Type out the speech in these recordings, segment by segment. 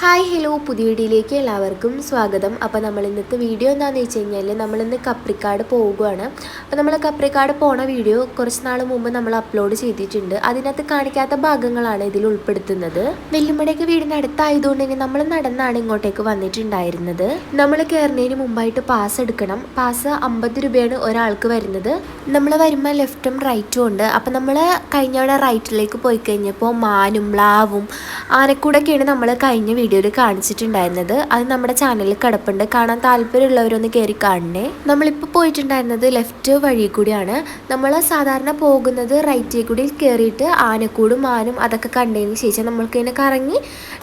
Hi hello പുതിയ വീഡിയോയിലേക്ക് എല്ലാവർക്കും സ്വാഗതം. അപ്പോൾ നമ്മൾ ഇന്നത്തെ വീഡിയോ എന്താണെന്ന് വെച്ച് കഴിഞ്ഞാൽ നമ്മളിന്ന് കപ്രിക്കാട് പോകുകയാണ്. അപ്പോൾ നമ്മൾ കപ്രിക്കാട് പോണ വീഡിയോ കുറച്ച് നാൾ മുമ്പ് നമ്മൾ അപ്ലോഡ് ചെയ്തിട്ടുണ്ട്. അതിനകത്ത് കാണിക്കാത്ത ഭാഗങ്ങളാണ് ഇതിൽ ഉൾപ്പെടുത്തുന്നത്. വെല്ലുമടയൊക്കെ വീടിനടുത്തായതുകൊണ്ട് തന്നെ നമ്മൾ നടന്നാണ് ഇങ്ങോട്ടേക്ക് വന്നിട്ടുണ്ടായിരുന്നത്. നമ്മൾ കയറുന്നതിന് മുമ്പായിട്ട് പാസ് എടുക്കണം. പാസ് 50 രൂപയാണ് ഒരാൾക്ക് വരുന്നത്. നമ്മൾ വരുമ്പോൾ ലെഫ്റ്റും റൈറ്റും ഉണ്ട്. അപ്പോൾ നമ്മൾ കഴിഞ്ഞവിടെ റൈറ്റിലേക്ക് പോയി കഴിഞ്ഞപ്പോൾ മാനും മ്ലാവും ആനക്കൂടൊക്കെയാണ് നമ്മൾ കഴിഞ്ഞ വീഡിയോയിൽ കാണിച്ചിട്ടുണ്ടായിരുന്നത്. അത് നമ്മുടെ ചാനലിൽ കിടപ്പുണ്ട്. കാണാൻ താല്പര്യമുള്ളവരൊന്ന് കയറി കാണണേ. നമ്മളിപ്പോൾ പോയിട്ടുണ്ടായിരുന്നത് ലെഫ്റ്റ് വഴി കൂടിയാണ്. നമ്മൾ സാധാരണ പോകുന്നത് റൈറ്റിൽ കൂടി കയറിയിട്ട് ആനക്കൂടും മാനും അതൊക്കെ കണ്ടതിന് ശേഷം നമ്മൾക്ക് ഇങ്ങനെ കറങ്ങി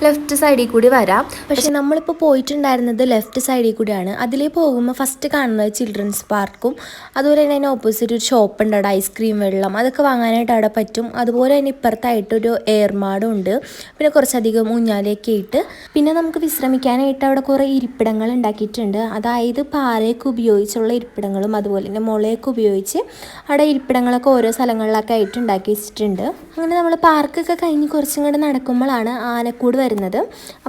ലെഫ്റ്റ് സൈഡിൽ കൂടി വരാം. പക്ഷെ നമ്മളിപ്പോൾ പോയിട്ടുണ്ടായിരുന്നത് ലെഫ്റ്റ് സൈഡിൽ കൂടിയാണ്. അതിലേ പോകുമ്പോൾ ഫസ്റ്റ് കാണുന്നത് ചിൽഡ്രൻസ് പാർക്കും അതുപോലെ തന്നെ അതിന് ഓപ്പോസിറ്റ് ഒരു ഷോപ്പ് ഉണ്ട്. അവിടെ ഐസ്ക്രീം വെള്ളം അതൊക്കെ വാങ്ങാനായിട്ട് അവിടെ പറ്റും. അതുപോലെ തന്നെ ഇപ്പുറത്തായിട്ടൊരു ഏർമാടും ഉണ്ട്. പിന്നെ കുറച്ചധികം ഊഞ്ഞാലയൊക്കെ ഇട്ട് പിന്നെ നമുക്ക് വിശ്രമിക്കാനായിട്ട് അവിടെ കുറേ ഇരിപ്പിടങ്ങൾ ഉണ്ടാക്കിയിട്ടുണ്ട്. അതായത് പാറയൊക്കെ ഉപയോഗിച്ചുള്ള ഇരിപ്പിടങ്ങളും അതുപോലെ തന്നെ മുളയൊക്കെ ഉപയോഗിച്ച് അവിടെ ഇരിപ്പിടങ്ങളൊക്കെ ഓരോ സ്ഥലങ്ങളിലൊക്കെ ആയിട്ട് ഉണ്ടാക്കി വെച്ചിട്ടുണ്ട്. അങ്ങനെ നമ്മൾ പാർക്കൊക്കെ കഴിഞ്ഞ് കുറച്ചും കൂടെ നടക്കുമ്പോഴാണ് ആനക്കൂട് വരുന്നത്.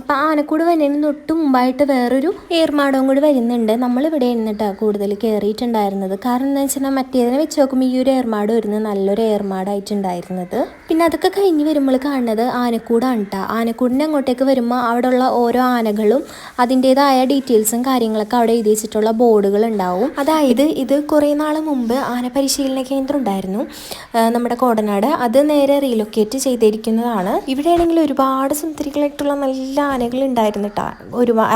അപ്പോൾ ആനക്കൂട് വരുന്നതിന് തൊട്ട് മുമ്പായിട്ട് വേറൊരു ഏർമാടവും കൂടി വരുന്നുണ്ട്. നമ്മളിവിടെ ഇരുന്നിട്ടാണ് കൂടുതൽ കയറിയിട്ടുണ്ടായിരുന്നത്. കാരണം എന്താ വെച്ചാൽ മറ്റേതിനെ വെച്ച് നോക്കുമ്പോൾ ഈ ഒരു ഏർമാട് വരുന്നത് നല്ലൊരു ഏർമാടായിട്ടുണ്ടായിരുന്നത്. പിന്നെ അതൊക്കെ കഴിഞ്ഞ് വരുമ്പോൾ കാണുന്നത് ആനക്കൂടാണ് കേട്ടോ. ആനക്കൂടിൻ്റെ അങ്ങോട്ടേക്ക് വരുമ്പോൾ അവിടെയുള്ള ഓരോ ആനകളും അതിൻ്റേതായ ഡീറ്റെയിൽസും കാര്യങ്ങളൊക്കെ അവിടെ എഴുതി വെച്ചിട്ടുള്ള ബോർഡുകൾ ഉണ്ടാവും. അതായത് ഇത് കുറേ നാൾ മുമ്പ് ആന പരിശീലന കേന്ദ്രം ഉണ്ടായിരുന്നു നമ്മുടെ കോടനാട്. അത് നേരെ റീലൊക്കേറ്റ് ചെയ്തിരിക്കുന്നതാണ്. ഇവിടെയാണെങ്കിൽ ഒരുപാട് സുന്ദരികളായിട്ടുള്ള നല്ല ആനകൾ ഉണ്ടായിരുന്നു കേട്ടോ.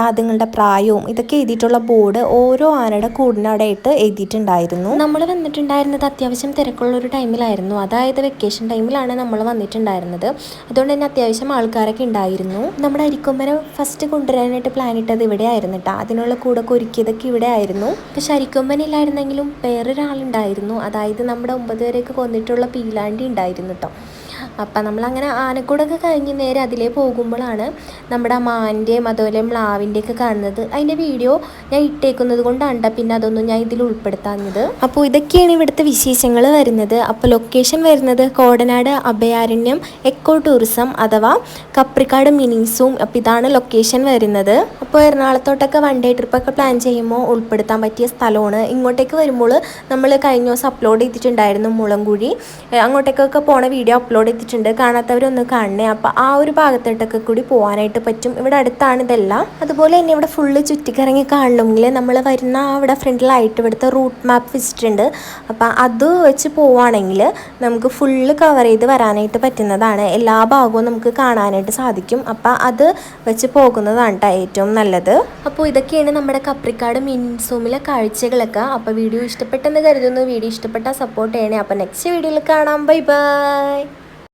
അതുങ്ങളുടെ പ്രായവും ഇതൊക്കെ എഴുതിയിട്ടുള്ള ബോർഡ് ഓരോ ആനയുടെ കൂടിനവിടെ ആയിട്ട് എഴുതിയിട്ടുണ്ടായിരുന്നു. നമ്മൾ വന്നിട്ടുണ്ടായിരുന്നത് അത്യാവശ്യം തിരക്കുള്ള ഒരു ടൈമിലായിരുന്നു. അതായത് വെക്കേഷൻ ടൈമിലാണ് നമ്മൾ വന്നിട്ടുണ്ടായിരുന്നത്. അതുകൊണ്ട് തന്നെ അത്യാവശ്യം ആൾക്കാരൊക്കെ ഉണ്ടായിരുന്നു. നമ്മുടെ അരിക്കൊമ്പനെ ഫസ്റ്റ് കൊണ്ടുവരാനായിട്ട് പ്ലാൻ ഇട്ടത് ഇവിടെ ആയിരുന്നു കേട്ടോ. അതിനുള്ള കൂടൊക്കെ ഒരുക്കിയതൊക്കെ ഇവിടെ ആയിരുന്നു. പക്ഷെ അരിക്കൊമ്പനില്ലായിരുന്നെങ്കിലും വേറൊരാളുണ്ടായിരുന്നു. അതായത് നമ്മുടെ 9 വരെയൊക്കെ കൊന്നിട്ടുള്ള പീലാണ്ടി ഉണ്ടായിരുന്നു കേട്ടോ. അപ്പം നമ്മളങ്ങനെ ആനക്കൂടൊക്കെ കഴിഞ്ഞ് നേരെ അതിലേ പോകുമ്പോഴാണ് നമ്മുടെ മാൻ്റെയും അതുപോലെ മ്ലാവിൻ്റെയൊക്കെ കാണുന്നത്. അതിൻ്റെ വീഡിയോ ഞാൻ ഇട്ടേക്കുന്നത് കൊണ്ടാണ് പിന്നെ അതൊന്നും ഞാൻ ഇതിൽ ഉൾപ്പെടുത്താഞ്ഞത്. അപ്പോൾ ഇതൊക്കെയാണ് ഇവിടുത്തെ വിശേഷങ്ങൾ വരുന്നത്. അപ്പോൾ ലൊക്കേഷൻ വരുന്നത് കോടനാട് അഭയാരണ്യം എക്കോ ടൂറിസം അഥവാ കപ്രിക്കാട് മിനിസൂം. അപ്പോൾ ഇതാണ് ലൊക്കേഷൻ വരുന്നത്. അപ്പോൾ എറണാകുളത്തോട്ടൊക്കെ വൺ ഡേ ട്രിപ്പൊക്കെ പ്ലാൻ ചെയ്യുമ്പോൾ ഉൾപ്പെടുത്താൻ പറ്റിയ സ്ഥലമാണ്. ഇങ്ങോട്ടേക്ക് വരുമ്പോൾ നമ്മൾ കഴിഞ്ഞ ദിവസം അപ്ലോഡ് ചെയ്തിട്ടുണ്ടായിരുന്നു മുളങ്കുഴി. അങ്ങോട്ടേക്കൊക്കെ പോണ വീഡിയോ അപ്ലോഡ് ചെയ്തിട്ടുണ്ട്. കാണാത്തവരൊന്ന് കാണണേ. അപ്പോൾ ആ ഒരു ഭാഗത്തോട്ടൊക്കെ കൂടി പോകാനായിട്ട് പറ്റും. ഇവിടെ അടുത്താണ് ഇതെല്ലാം. അതുപോലെ തന്നെ ഇവിടെ ഫുള്ള് ചുറ്റിക്കറങ്ങി കാണണമെങ്കിൽ നമ്മൾ വരുന്ന അവിടെ ഫ്രണ്ടിലായിട്ട് ഇവിടുത്തെ റൂട്ട് മാപ്പ് വെച്ചിട്ടുണ്ട്. അപ്പോൾ അത് വെച്ച് പോവുകയാണെങ്കിൽ നമുക്ക് ഫുള്ള് കവർ ചെയ്ത് വരാനായിട്ട് പറ്റുന്നതാണ്. എല്ലാ ഭാഗവും നമുക്ക് കാണാനായിട്ട് സാധിക്കും. അപ്പോൾ അത് വെച്ച് പോകുന്നതാണ് ഏറ്റവും നല്ലത്. അപ്പോൾ ഇതൊക്കെയാണ് നമ്മുടെ കപ്രിക്കാട് മിനിസൂമിലെ കാഴ്ചകളൊക്കെ. അപ്പോൾ വീഡിയോ ഇഷ്ടപ്പെട്ടെന്ന് കരുതുന്നു. വീഡിയോ ഇഷ്ടപ്പെട്ടാൽ സപ്പോർട്ട് ചെയ്യണേ. അപ്പോൾ നെക്സ്റ്റ് വീഡിയോയിൽ കാണാം. Bye bye.